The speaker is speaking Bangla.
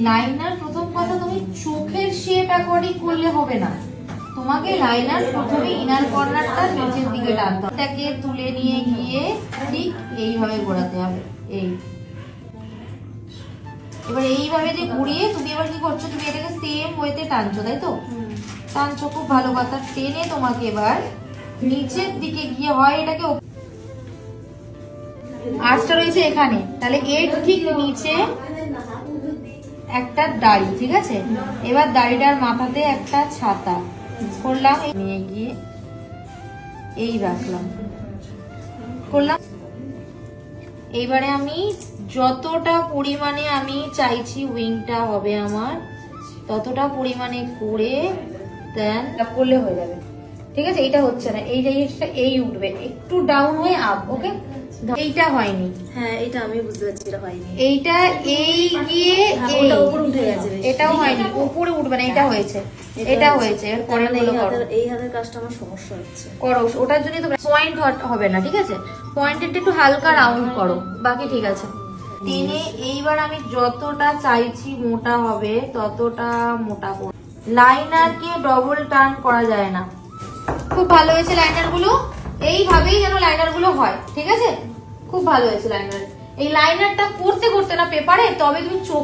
লাইনার প্রথম কথা তুমি চোখের শেপ অ্যাকর্ডিং করলে হবে না, তোমাকে লাইনার প্রথমে ইনার কর্নারটা নিচের দিকে টানতে হবে, এটাকে তুলে নিয়ে গিয়ে ঠিক এইভাবে ঘোরাতে হবে। এই এবার এইভাবে যে ঘুরিয়ে তুমি এবার কি করছো, তুমি এটাকে সেম ওয়েতে টানছো, তাই তো? টানছো, খুব ভালো কথা। টেনে তোমাকে এবার নিচের দিকে গিয়ে হয় এটাকে, আর্চটা রয়েছে এখানে, তাহলে এর ঠিক নিচে একটা দাড়ি, ঠিক আছে? এবার দাড়িটার মাথাতে একটা ছাতা করলাম, নিয়ে গিয়ে এই রাখলাম, করলাম। এইবারে আমি যতটা পরিমাণে আমি চাইছি উইংটা হবে আমার, ততটা পরিমাণে করে দেন করলে হয়ে যাবে, ঠিক আছে? এইটা হচ্ছে না, এই জিনিসটা এই উঠবে, একটু ডাউন হয়ে আপ, ওকে? এইটা হয়নি, হ্যাঁ এটা আমি বুঝতে পারছি, এটা হয়নি। এইটা এই গিয়ে ওটা উপরে উঠে গেছে, এটাও হয়নি, উপরে উঠবে না, এটা হয়েছে, এটা হয়েছে। এর পরে এই হাতের কাজটা আমার সমস্যা হচ্ছে, করো, ওটার জন্য তো পয়েন্ট হবে না, ঠিক আছে? পয়েন্টেরটা একটু হালকা রাউন্ড করো, বাকি ঠিক আছে। টেনে এইবার আমি যতটা চাইছি মোটা হবে ততটা মোটা করব। লাইনারকে ডবল টার্ন করা যায় না। খুব ভালো হয়েছে লাইনার গুলো, এইভাবেই যেন লাইনার গুলো হয়, ঠিক আছে? খুব ভালো হয়েছে লাইনার। এই লাইনারটা করতে করতে না পেপারে, তবে তুমি চোখ